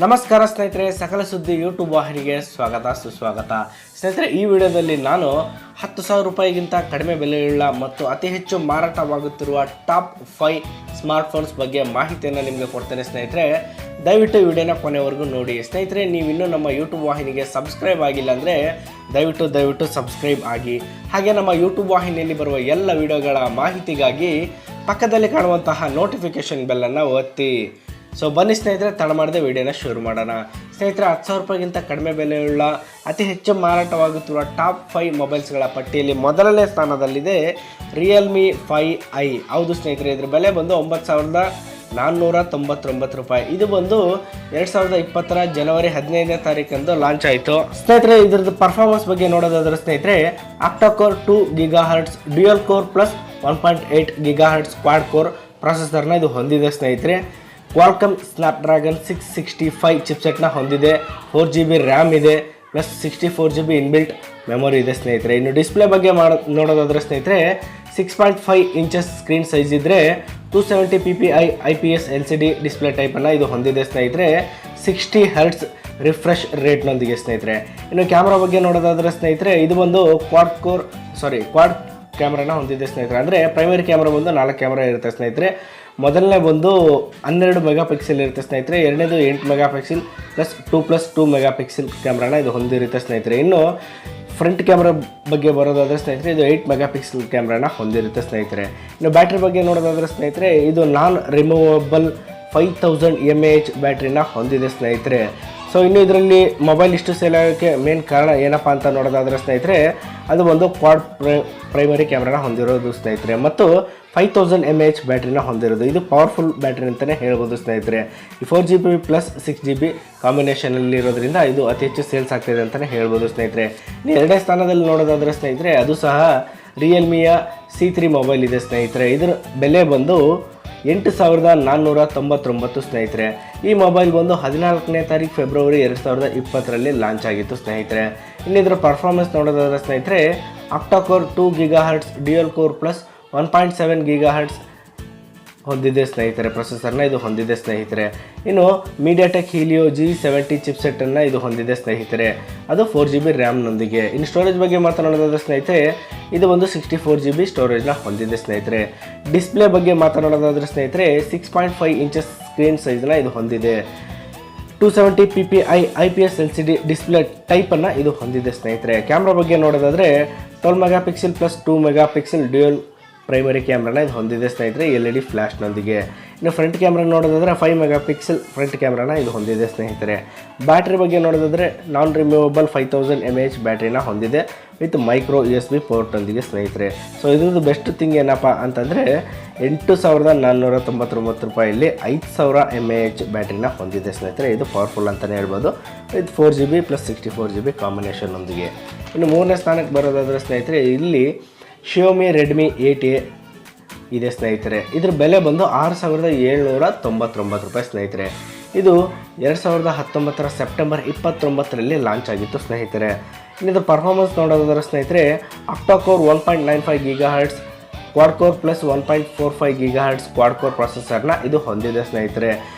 ನಮಸ್ಕಾರ ಸ್ನೇಹಿತರೆ, ಸಕಲ ಸುದ್ದಿ ಯೂಟ್ಯೂಬ್ ವಾಹಿನಿಗೆ ಸ್ವಾಗತ ಸುಸ್ವಾಗತ. ಸ್ನೇಹಿತರೆ, ಈ ವಿಡಿಯೋದಲ್ಲಿ ನಾನು 10,000 ರೂಪಾಯಿಗಿಂತ ಕಡಿಮೆ ಬೆಲೆಯುಳ್ಳ ಮತ್ತು ಅತಿ ಹೆಚ್ಚು ಮಾರಾಟವಾಗುತ್ತಿರುವ ಟಾಪ್ 5 ಸ್ಮಾರ್ಟ್ಫೋನ್ಸ್ ಬಗ್ಗೆ ಮಾಹಿತಿಯನ್ನು ನಿಮಗೆ ಕೊಡ್ತೇನೆ. ಸ್ನೇಹಿತರೆ, ದಯವಿಟ್ಟು ವಿಡಿಯೋನ ಕೊನೆವರೆಗೂ ನೋಡಿ. ಸ್ನೇಹಿತರೆ, ನೀವಿನ್ನೂ ನಮ್ಮ ಯೂಟ್ಯೂಬ್ ವಾಹಿನಿಗೆ ಸಬ್ಸ್ಕ್ರೈಬ್ ಆಗಿಲ್ಲ ಅಂದರೆ ದಯವಿಟ್ಟು ಸಬ್ಸ್ಕ್ರೈಬ್ ಆಗಿ. ಹಾಗೆ ನಮ್ಮ ಯೂಟ್ಯೂಬ್ ವಾಹಿನಿಯಲ್ಲಿ ಬರುವ ಎಲ್ಲ ವಿಡಿಯೋಗಳ ಮಾಹಿತಿಗಾಗಿ ಪಕ್ಕದಲ್ಲಿ ಕಾಣುವಂತಹ ನೋಟಿಫಿಕೇಷನ್ ಬೆಲ್ಲನ್ನು ಒತ್ತಿ. ಸೊ ಬನ್ನಿ ಸ್ನೇಹಿತರೆ, ತಡ ಮಾಡದೆ ವಿಡಿಯೋನ ಶುರು ಮಾಡೋಣ. ಸ್ನೇಹಿತರೆ, 10,000 ರೂಪಾಯಿಗಿಂತ ಕಡಿಮೆ ಬೆಲೆಯುಳ್ಳ ಅತಿ ಹೆಚ್ಚು ಮಾರಾಟವಾಗುತ್ತಿರುವ ಟಾಪ್ 5 ಮೊಬೈಲ್ಸ್ಗಳ ಪಟ್ಟಿಯಲ್ಲಿ ಮೊದಲನೇ ಸ್ಥಾನದಲ್ಲಿದೆ ರಿಯಲ್ಮಿ 5i. ಹೌದು ಸ್ನೇಹಿತರೆ, ಇದ್ರ ಬೆಲೆ ಬಂದು 9,499 ರೂಪಾಯಿ. ಇದು ಬಂದು 2020 ಜನವರಿ 15ನೇ ತಾರೀಕಂದು ಲಾಂಚ್ ಆಯಿತು. ಸ್ನೇಹಿತರೆ, ಇದ್ರದ್ದು ಪರ್ಫಾರ್ಮೆನ್ಸ್ ಬಗ್ಗೆ ನೋಡೋದಾದ್ರೆ ಸ್ನೇಹಿತರೆ, octa core 2 GHz dual core plus 1.8 GHz quad core ಪ್ರೊಸೆಸರ್ನ ಇದು ಹೊಂದಿದೆ. ಸ್ನೇಹಿತರೆ, ಕ್ವಾಲ್ಕಮ್ ಸ್ನ್ಯಾಪ್ಡ್ರ್ಯಾಗನ್ 665 ಚಿಪ್ಸೆಟ್ನ ಹೊಂದಿದೆ. 4GB ರ್ಯಾಮ್ ಇದೆ, ಪ್ಲಸ್ 64GB ಇನ್ಬಿಲ್ಟ್ ಮೆಮೊರಿ ಇದೆ. ಸ್ನೇಹಿತರೆ, ಇನ್ನು ಡಿಸ್ಪ್ಲೇ ಬಗ್ಗೆ ನೋಡೋದಾದ್ರೆ ಸ್ನೇಹಿತರೆ, 6.5 ಇಂಚಸ್ ಸ್ಕ್ರೀನ್ ಸೈಜ್ ಇದ್ದರೆ 270 ppi IPS LCD ಡಿಸ್ಪ್ಲೇ ಟೈಪನ್ನು ಇದು ಹೊಂದಿದೆ. ಸ್ನೇಹಿತರೆ, 60 Hz ರಿಫ್ರೆಶ್ ರೇಟ್ನೊಂದಿಗೆ. ಸ್ನೇಹಿತರೆ, ಇನ್ನು ಕ್ಯಾಮ್ರಾ ಬಗ್ಗೆ ನೋಡೋದಾದ್ರೆ ಸ್ನೇಹಿತರೆ, ಇದು ಒಂದು ಕ್ವಾಡ್ ಕ್ಯಾಮ್ರಾನ ಹೊಂದಿದೆ. ಸ್ನೇಹಿತರೆ, ಅಂದರೆ ಪ್ರೈಮರಿ ಕ್ಯಾಮ್ರಾ ಬಂದು 4 ಕ್ಯಾಮ್ರಾ ಇರುತ್ತೆ. ಸ್ನೇಹಿತರೆ, ಮೊದಲನೇ ಬಂದು 12 ಮೆಗಾ ಪಿಕ್ಸೆಲ್ ಇರುತ್ತೆ. ಸ್ನೇಹಿತರೆ, ಎರಡನೇದು 8 mega pixel plus 2+2 mega pixel ಕ್ಯಾಮ್ರಾನ ಇದು ಹೊಂದಿರುತ್ತೆ. ಸ್ನೇಹಿತರೆ, ಇನ್ನು ಫ್ರಂಟ್ ಕ್ಯಾಮ್ರಾ ಬಗ್ಗೆ ಬರೋದಾದರೆ ಸ್ನೇಹಿತರೆ, ಇದು 8 ಮೆಗಾ ಪಿಕ್ಸೆಲ್ ಕ್ಯಾಮ್ರಾನ ಹೊಂದಿರುತ್ತೆ. ಸ್ನೇಹಿತರೆ, ಇನ್ನು ಬ್ಯಾಟ್ರಿ ಬಗ್ಗೆ ನೋಡೋದಾದರೆ ಸ್ನೇಹಿತರೆ, ಇದು ನಾನ್ ರಿಮೂವಬಲ್ 5000 mAh ಬ್ಯಾಟ್ರಿನ ಹೊಂದಿದೆ. ಸ್ನೇಹಿತರೆ, ಸೊ ಇನ್ನು ಇದರಲ್ಲಿ ಮೊಬೈಲ್ ಇಷ್ಟು ಸೇಲ್ ಆಗೋಕ್ಕೆ ಮೇನ್ ಕಾರಣ ಏನಪ್ಪ ಅಂತ ನೋಡೋದಾದರೆ ಸ್ನೇಹಿತರೆ, ಅದು ಒಂದು ಕ್ವಾಡ್ ಪ್ರೈಮರಿ ಕ್ಯಾಮ್ರಾನ ಹೊಂದಿರೋದು. ಸ್ನೇಹಿತರೆ, ಮತ್ತು 5000 mAh ಬ್ಯಾಟ್ರಿನ ಹೊಂದಿರೋದು. ಇದು ಪವರ್ಫುಲ್ ಬ್ಯಾಟ್ರಿ ಅಂತಲೇ ಹೇಳ್ಬೋದು. ಸ್ನೇಹಿತರೆ, ಈ 4GB ಪ್ಲಸ್ 6GB ಕಾಂಬಿನೇಷನಲ್ಲಿ ಇರೋದ್ರಿಂದ ಇದು ಅತಿ ಹೆಚ್ಚು ಸೇಲ್ಸ್ ಆಗ್ತಿದೆ ಅಂತಲೇ ಹೇಳ್ಬೋದು. ಸ್ನೇಹಿತರೆ, ಇನ್ನು ಎರಡನೇ ಸ್ಥಾನದಲ್ಲಿ ನೋಡೋದಾದರೆ ಸ್ನೇಹಿತರೆ, ಅದು ಸಹ ರಿಯಲ್ಮಿಯ C3 ಮೊಬೈಲ್ ಇದೆ. ಸ್ನೇಹಿತರೆ, ಇದರ ಬೆಲೆ ಬಂದು 8,499. ಸ್ನೇಹಿತರೆ, ಈ ಮೊಬೈಲ್ ಬಂದು 14ನೇ ತಾರೀಕು ಫೆಬ್ರವರಿ 2020ರಲ್ಲಿ ಲಾಂಚ್ ಆಗಿತ್ತು. ಸ್ನೇಹಿತರೆ, ಇನ್ನು ಇದರ ಪರ್ಫಾರ್ಮೆನ್ಸ್ ನೋಡೋದಾದ್ರೆ ಸ್ನೇಹಿತರೆ, octa core 2 GHz dual core plus 1.7 GHz ಹೊಂದಿದೆ. ಸ್ನೇಹಿತರೆ, ಪ್ರೊಸೆಸರ್ನ ಇದು ಹೊಂದಿದೆ. ಸ್ನೇಹಿತರೆ, ಇನ್ನು ಮೀಡಿಯಾಟೆಕ್ ಹೀಲಿಯೋ G70 ಚಿಪ್ಸೆಟ್ಟನ್ನು ಇದು ಹೊಂದಿದೆ. ಸ್ನೇಹಿತರೆ, ಅದು 4GB ರ್ಯಾಮ್ನೊಂದಿಗೆ. ಇನ್ನು ಸ್ಟೋರೇಜ್ ಬಗ್ಗೆ ಮಾತನಾಡೋದಾದ್ರೆ ಸ್ನೇಹಿತರೆ, ಇದು ಒಂದು 64GB ಸ್ಟೋರೇಜ್ನ ಹೊಂದಿದೆ. ಸ್ನೇಹಿತರೆ, ಡಿಸ್ಪ್ಲೇ ಬಗ್ಗೆ ಮಾತನಾಡೋದಾದ್ರೆ ಸ್ನೇಹಿತರೆ, 6.5 ಇಂಚಸ್ ಸ್ಕ್ರೀನ್ ಸೈಜ್ನ ಇದು ಹೊಂದಿದೆ. 270 ppi IPS LCD ಡಿಸ್ಪ್ಲೇ ಟೈಪನ್ನು ಇದು ಹೊಂದಿದೆ. ಸ್ನೇಹಿತರೆ, ಕ್ಯಾಮ್ರಾ ಬಗ್ಗೆ ನೋಡೋದಾದರೆ 12 mega pixel plus 2 mega pixel dual primary ಕ್ಯಾಮ್ರಾನ ಇದು ಹೊಂದಿದೆ. ಸ್ನೇಹಿತರೆ, LED ಫ್ಲ್ಯಾಶ್ನೊಂದಿಗೆ. ಇನ್ನು ಫ್ರಂಟ್ ಕ್ಯಾಮ್ರಾ ನೋಡೋದಾದರೆ 5 ಮೆಗಾ ಪಿಕ್ಸೆಲ್ ಫ್ರಂಟ್ ಕ್ಯಾಮ್ರಾನ ಇದು ಹೊಂದಿದೆ. ಸ್ನೇಹಿತರೆ, ಬ್ಯಾಟ್ರಿ ಬಗ್ಗೆ ನೋಡೋದಾದರೆ ನಾನ್ ರಿಮೂವಬಲ್ 5000 mAh ಬ್ಯಾಟ್ರಿನ ಹೊಂದಿದೆ ವಿತ್ ಮೈಕ್ರೋ USB ಪೋರ್ಟ್ನೊಂದಿಗೆ. ಸ್ನೇಹಿತರೆ, ಸೊ ಇದ್ರದ್ದು ಬೆಸ್ಟ್ ಥಿಂಗ್ ಏನಪ್ಪ ಅಂತಂದರೆ 8,499 ರೂಪಾಯಲ್ಲಿ 5,000 mAh ಬ್ಯಾಟ್ರಿನ ಹೊಂದಿದೆ. ಸ್ನೇಹಿತರೆ, ಇದು ಪವರ್ಫುಲ್ ಅಂತಲೇ ಹೇಳ್ಬೋದು, ವಿತ್ 4GB ಪ್ಲಸ್ 64GB ಕಾಂಬಿನೇಷನ್ನೊಂದಿಗೆ. ಇನ್ನು ಮೂರನೇ ಸ್ಥಾನಕ್ಕೆ ಬರೋದಾದರೆ ಸ್ನೇಹಿತರೆ, ಇಲ್ಲಿ ಶಿಯೋಮಿ ರೆಡ್ಮಿ 8A ಇದೆ. ಸ್ನೇಹಿತರೆ, ಇದ್ರ ಬೆಲೆ ಬಂದು 6,799 ರೂಪಾಯಿ. ಸ್ನೇಹಿತರೆ, ಇದು 2019 ಸೆಪ್ಟೆಂಬರ್ 29ರಲ್ಲಿ ಲಾಂಚ್ ಆಗಿತ್ತು. ಸ್ನೇಹಿತರೆ, ಇನ್ನಿದು ಪರ್ಫಾರ್ಮೆನ್ಸ್ ನೋಡೋದಾದ್ರೆ ಸ್ನೇಹಿತರೆ, octa core 1.95 GHz quad core plus 1.45 GHz quad core ಪ್ರೊಸೆಸರ್ನ ಇದು ಹೊಂದಿದೆ. ಸ್ನೇಹಿತರೆ,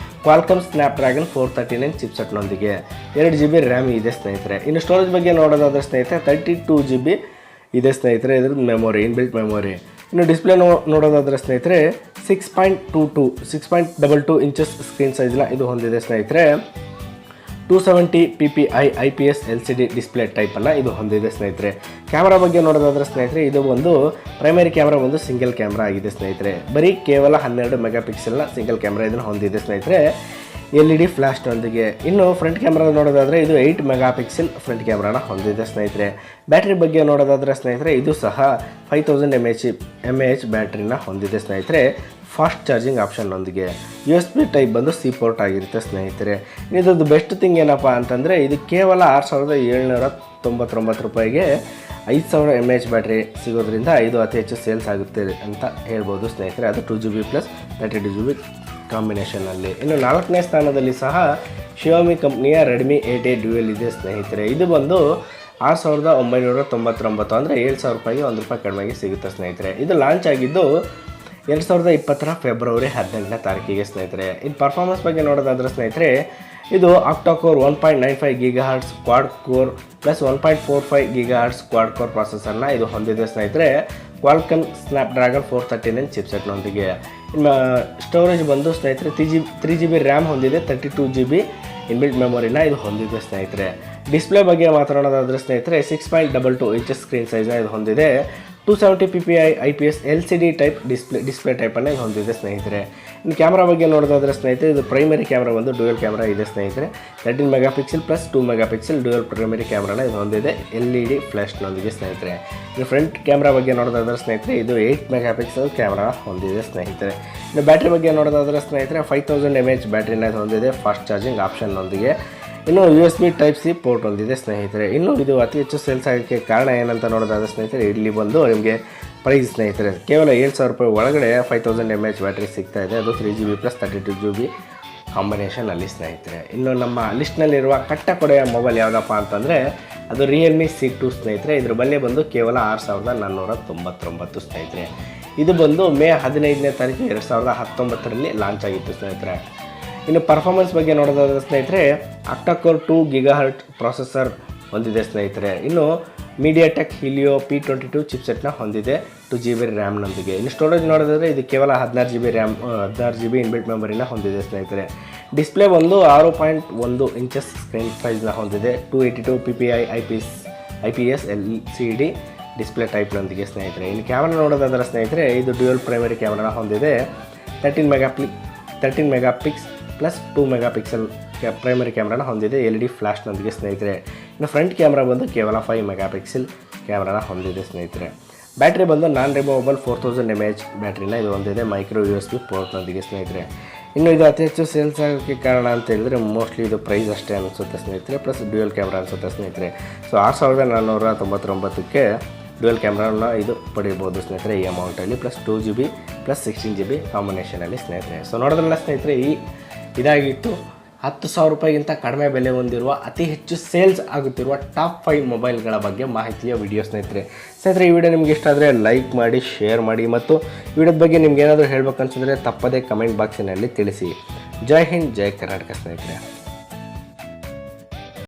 ಕ್ವಾಲ್ಕಮ್ ಸ್ನ್ಯಾಪ್ಡ್ರ್ಯಾಗನ್ 439 ಚಿಪ್ಸೆಟ್ನೊಂದಿಗೆ 2GB ರ್ಯಾಮ್ ಇದೆ. ಸ್ನೇಹಿತರೆ, ಇನ್ನು ಸ್ಟೋರೇಜ್ ಬಗ್ಗೆ ನೋಡೋದಾದ್ರೆ ಸ್ನೇಹಿತರೆ, 32GB ಇದೆ. ಸ್ನೇಹಿತರೆ, ಇದ್ರದ್ದು ಮೆಮೊರಿ ಇನ್ಬಿಲ್ಟ್ ಮೆಮೊರಿ. ಇನ್ನು ಡಿಸ್ಪ್ಲೇ ನೋಡೋದಾದರೆ ಸ್ನೇಹಿತರೆ, 6.22 ಇಂಚಸ್ ಸ್ಕ್ರೀನ್ ಸೈಜ್ನ ಇದು ಹೊಂದಿದೆ. ಸ್ನೇಹಿತರೆ, 270 ppi IPS LCD ಡಿಸ್ಪ್ಲೇ ಟೈಪನ್ನು ಇದು ಹೊಂದಿದೆ. ಸ್ನೇಹಿತರೆ, ಕ್ಯಾಮ್ರಾ ಬಗ್ಗೆ ನೋಡೋದಾದರೆ ಸ್ನೇಹಿತರೆ, ಇದು ಒಂದು ಪ್ರೈಮರಿ ಕ್ಯಾಮ್ರಾ ಒಂದು ಸಿಂಗಲ್ ಕ್ಯಾಮ್ರಾ ಆಗಿದೆ. ಸ್ನೇಹಿತರೆ, ಬರೀ ಕೇವಲ 12 ಮೆಗಾ ಪಿಕ್ಸೆಲ್ನ ಸಿಂಗಲ್ ಕ್ಯಾಮ್ರಾ ಇದನ್ನು ಹೊಂದಿದೆ. ಸ್ನೇಹಿತರೆ, LED ಫ್ಲ್ಯಾಶ್ನೊಂದಿಗೆ. ಇನ್ನು ಫ್ರಂಟ್ ಕ್ಯಾಮ್ರಾ ನೋಡೋದಾದರೆ ಇದು 8 ಮೆಗಾ ಪಿಕ್ಸೆಲ್ ಫ್ರಂಟ್ ಕ್ಯಾಮ್ರಾನ ಹೊಂದಿದೆ. ಸ್ನೇಹಿತರೆ, ಬ್ಯಾಟ್ರಿ ಬಗ್ಗೆ ನೋಡೋದಾದರೆ ಸ್ನೇಹಿತರೆ, ಇದು ಸಹ 5000 mAh ಬ್ಯಾಟ್ರಿನ ಹೊಂದಿದೆ. ಸ್ನೇಹಿತರೆ, ಫಾಸ್ಟ್ ಚಾರ್ಜಿಂಗ್ ಆಪ್ಷನ್ನೊಂದಿಗೆ. USB ಟೈಪ್ ಬಂದು C ಪೋರ್ಟ್ ಆಗಿರುತ್ತೆ. ಸ್ನೇಹಿತರೆ, ಇದ್ರದ್ದು ಬೆಸ್ಟ್ ಥಿಂಗ್ ಏನಪ್ಪ ಅಂತಂದರೆ, ಇದು ಕೇವಲ 6,799 ರೂಪಾಯಿಗೆ 5,000 mAh ಬ್ಯಾಟ್ರಿ ಸಿಗೋದ್ರಿಂದ ಇದು ಅತಿ ಹೆಚ್ಚು ಸೇಲ್ಸ್ ಆಗುತ್ತೆ ಅಂತ ಹೇಳ್ಬೋದು. ಸ್ನೇಹಿತರೆ, ಅದು 2GB ಪ್ಲಸ್ 32GB ಕಾಂಬಿನೇಷನಲ್ಲಿ. ಇನ್ನು 4ನೇ ಸ್ಥಾನದಲ್ಲಿ ಸಹ ಶಿಯೋಮಿ ಕಂಪ್ನಿಯ ರೆಡ್ಮಿ 8A ಡ್ಯುಯಲ್ ಇದೆ. ಸ್ನೇಹಿತರೆ, ಇದು ಬಂದು 6,999 ಅಂದರೆ 7,000 ರೂಪಾಯಿಗೆ 1 ರೂಪಾಯಿ ಕಡಿಮೆಗೆ ಸಿಗುತ್ತೆ. ಸ್ನೇಹಿತರೆ, ಇದು ಲಾಂಚ್ ಆಗಿದ್ದು 2020 ಫೆಬ್ರವರಿ 18ನೇ ತಾರೀಕಿಗೆ ಸ್ನೇಹಿತರೆ. ಇನ್ನು ಪರ್ಫಾರ್ಮೆನ್ಸ್ ಬಗ್ಗೆ ನೋಡೋದಾದ್ರೆ ಸ್ನೇಹಿತರೆ, ಇದು octa core 1.95 GHz quad core plus 1.45 GHz quad core ಪ್ರಾಸೆಸರ್ನ ಇದು ಹೊಂದಿದೆ ಸ್ನೇಹಿತರೆ. ಕ್ವಾಲ್ಕಮ್ ಸ್ನ್ಯಾಪ್ಡ್ರ್ಯಾಗನ್ 439 ಚಿಪ್ಸೆಟ್ನೊಂದಿಗೆ. ಇನ್ನು ಸ್ಟೋರೇಜ್ ಬಂದು ಸ್ನೇಹಿತರೆ 3GB ರ್ಯಾಮ್ ಹೊಂದಿದೆ, 32 GB ಇನ್ಬಿಲ್ಟ್ ಮೆಮೊರಿನ ಇದು ಹೊಂದಿದೆ ಸ್ನೇಹಿತರೆ. ಡಿಸ್ಪ್ಲೇ ಬಗ್ಗೆ ಮಾತನಾಡೋದಾದರೆ ಸ್ನೇಹಿತರೆ, 6.22 ಇಂಚಸ್ ಸ್ಕ್ರೀನ್ ಸೈಜ್ನ ಇದು ಹೊಂದಿದೆ. 270 ppi IPS LCD type display ಟೈಪನ್ನು ಇದು ಹೊಂದಿದೆ ಸ್ನೇಹಿತರೆ. ಇನ್ನು ಕ್ಯಾಮ್ರಾ ಬಗ್ಗೆ ನೋಡೋದಾದರೆ ಸ್ನೇಹಿತರೆ, ಇದು ಪ್ರೈಮರಿ ಕ್ಯಾಮ್ರಾ ಒಂದು ಡ್ಯೂಯಲ್ ಕ್ಯಾಮ್ರಾ ಇದೆ ಸ್ನೇಹಿತರೆ. 13 megapixel plus 2 megapixel dual primary ಕ್ಯಾಮ್ರಾನ ಇದು ಹೊಂದಿದೆ, LED ಫ್ಲ್ಯಾಶ್ನೊಂದಿಗೆ ಸ್ನೇಹಿತರೆ. ಇನ್ನು ಫ್ರಂಟ್ ಕ್ಯಾಮ್ರಾ ಬಗ್ಗೆ ನೋಡೋದಾದರೆ ಸ್ನೇಹಿತರೆ, ಇದು 8 ಮೆಗಾಪಿಕ್ಸೆಲ್ ಕ್ಯಾಮ್ರಾ ಹೊಂದಿದೆ ಸ್ನೇಹಿತರೆ. ಇನ್ನು ಬ್ಯಾಟ್ರಿ ಬಗ್ಗೆ ನೋಡೋದಾದರೆ ಸ್ನೇಹಿತರೆ, 5000 mAh ಬ್ಯಾಟ್ರಿನ ಇದು ಹೊಂದಿದೆ, ಫಾಸ್ಟ್ ಚಾರ್ಜಿಂಗ್ ಆಪ್ಷನ್ನೊಂದಿಗೆ. ಇನ್ನು USB Type-C ಪೋರ್ಟ್ ಹೊಂದಿದೆ ಸ್ನೇಹಿತರೆ. ಇನ್ನು ಇದು ಅತಿ ಹೆಚ್ಚು ಸೇಲ್ಸ್ ಆಗೋಕ್ಕೆ ಕಾರಣ ಏನಂತ ನೋಡೋದಾದ್ರೆ ಸ್ನೇಹಿತರೆ, ಇಲ್ಲಿ ಬಂದು ನಿಮಗೆ ಪ್ರೈಸ್ ಸ್ನೇಹಿತರೆ ಕೇವಲ 7,000 ರೂಪಾಯಿ ಒಳಗಡೆ 5000 mAh ಬ್ಯಾಟ್ರಿ ಸಿಗ್ತಾ ಇದೆ. ಅದು 3GB ಪ್ಲಸ್ 32 GB ಕಾಂಬಿನೇಷನಲ್ಲಿ ಸ್ನೇಹಿತರೆ. ಇನ್ನು ನಮ್ಮ ಲಿಸ್ಟ್ನಲ್ಲಿರುವ ಕಟ್ಟ ಕೊಡೆಯ ಮೊಬೈಲ್ ಯಾವುದಪ್ಪ ಅಂತಂದರೆ, ಅದು Realme C2 ಸ್ನೇಹಿತರೆ. ಇದ್ರ ಬೆಲೆ ಬಂದು ಕೇವಲ 6499 ಸ್ನೇಹಿತರೆ. ಇದು ಬಂದು ಮೇ 15ನೇ ತಾರೀಕು 2019ರಲ್ಲಿ ಲಾಂಚ್ ಆಗಿತ್ತು ಸ್ನೇಹಿತರೆ. ಇನ್ನು ಪರ್ಫಾರ್ಮೆನ್ಸ್ ಬಗ್ಗೆ ನೋಡೋದಾದ್ರೆ ಸ್ನೇಹಿತರೆ, ಆಕ್ಟಾಕೋರ್ 2 GHz ಪ್ರಾಸೆಸರ್ ಹೊಂದಿದೆ ಸ್ನೇಹಿತರೆ. ಇನ್ನು ಮೀಡಿಯಾಟೆಕ್ Helio P22 ಚಿಪ್ಸೆಟ್ನ ಹೊಂದಿದೆ, 2 GB ರ್ಯಾಮ್ನೊಂದಿಗೆ. ಇನ್ನು ಸ್ಟೋರೇಜ್ ನೋಡೋದಾದರೆ ಇದು ಕೇವಲ 16 GB ರ್ಯಾಮ್ 16 GB ಇನ್ಬಿಲ್ಟ್ ಮೆಮೊರಿನ ಹೊಂದಿದೆ ಸ್ನೇಹಿತರೆ. ಡಿಸ್ಪ್ಲೇ ಬಂದು 6.1 ಇಂಚಸ್ ಸ್ಕ್ರೀನ್ ಸೈಜ್ನ ಹೊಂದಿದೆ, 282 ppi IPS LCD ಡಿಸ್ಪ್ಲೇ ಟೈಪ್ನೊಂದಿಗೆ ಸ್ನೇಹಿತರೆ. ಇನ್ನು ಕ್ಯಾಮ್ರಾ ನೋಡೋದಾದ್ರೆ ಸ್ನೇಹಿತರೆ, ಇದು ಡ್ಯೂಯಲ್ ಪ್ರೈಮರಿ ಕ್ಯಾಮ್ರಾನ ಹೊಂದಿದೆ, 13 ಮೆಗಾಪಿಕ್ಸ್ ಪ್ಲಸ್ 2 ಮೆಗಾಪಿಕ್ಸೆಲ್ ಪ್ರೈಮರಿ ಕ್ಯಾಮ್ರಾನ ಹೊಂದಿದೆ, LED ಫ್ಲ್ಯಾಶ್ನೊಂದಿಗೆ ಸ್ನೇಹಿತರೆ. ಇನ್ನು ಫ್ರಂಟ್ ಕ್ಯಾಮ್ರಾ ಬಂದು ಕೇವಲ 5 ಮೆಗಾಪಿಕ್ಸೆಲ್ ಕ್ಯಾಮ್ರಾನ ಹೊಂದಿದೆ ಸ್ನೇಹಿತರೆ. ಬ್ಯಾಟ್ರಿ ಬಂದು ನಾನ್ ರಿಮೂವಬಲ್ 4000 mAh ಬ್ಯಾಟ್ರಿನ ಇದು ಹೊಂದಿದೆ, ಮೈಕ್ರೋ USB ಪೋರ್ಟ್ನೊಂದಿಗೆ ಸ್ನೇಹಿತರೆ. ಇನ್ನು ಇದು ಅತಿ ಹೆಚ್ಚು ಸೇಲ್ಸ್ ಆಗೋಕ್ಕೆ ಕಾರಣ ಅಂತ ಹೇಳಿದ್ರೆ ಮೋಸ್ಟ್ಲಿ ಇದು ಪ್ರೈಸ್ ಅಷ್ಟೇ ಅನಿಸುತ್ತೆ ಸ್ನೇಹಿತರೆ, ಪ್ಲಸ್ ಡ್ಯೂಯಲ್ ಕ್ಯಾಮ್ರಾ ಅನಿಸುತ್ತೆ ಸ್ನೇಹಿತರೆ. ಸೊ 6499ಕ್ಕೆ ಡ್ಯೂಯಲ್ ಕ್ಯಾಮ್ರಾನ ಇದು ಪಡೆಯಬಹುದು ಸ್ನೇಹಿತರೆ ಈ ಅಮೌಂಟಲ್ಲಿ, ಪ್ಲಸ್ 2 GB ಪ್ಲಸ್ 16 GB ಕಾಂಬಿನೇಷನಲ್ಲಿ ಸ್ನೇಹಿತರೆ. ಸೊ ನೋಡೋದ್ರಲ್ಲ ಸ್ನೇಹಿತರೆ, ಇದಾಗಿತ್ತು 10,000 ರೂಪಾಯಿಗಿಂತ ಕಡಿಮೆ ಬೆಲೆ ಹೊಂದಿರುವ ಅತಿ ಹೆಚ್ಚು ಸೇಲ್ಸ್ ಆಗುತ್ತಿರುವ ಟಾಪ್ 5 ಮೊಬೈಲ್ಗಳ ಬಗ್ಗೆ ಮಾಹಿತಿಯ ವಿಡಿಯೋ ಸ್ನೇಹಿತರೆ. ಈ ವಿಡಿಯೋ ನಿಮಗೆ ಇಷ್ಟ ಆದರೆ ಲೈಕ್ ಮಾಡಿ, ಶೇರ್ ಮಾಡಿ, ಮತ್ತು ವಿಡಿಯೋದ ಬಗ್ಗೆ ನಿಮ್ಗೆ ಏನಾದರೂ ಹೇಳ್ಬೇಕನ್ಸಿದ್ರೆ ತಪ್ಪದೇ ಕಮೆಂಟ್ ಬಾಕ್ಸಿನಲ್ಲಿ ತಿಳಿಸಿ. ಜೈ ಹಿಂದ್, ಜೈ ಕರ್ನಾಟಕ ಸ್ನೇಹಿತರೆ.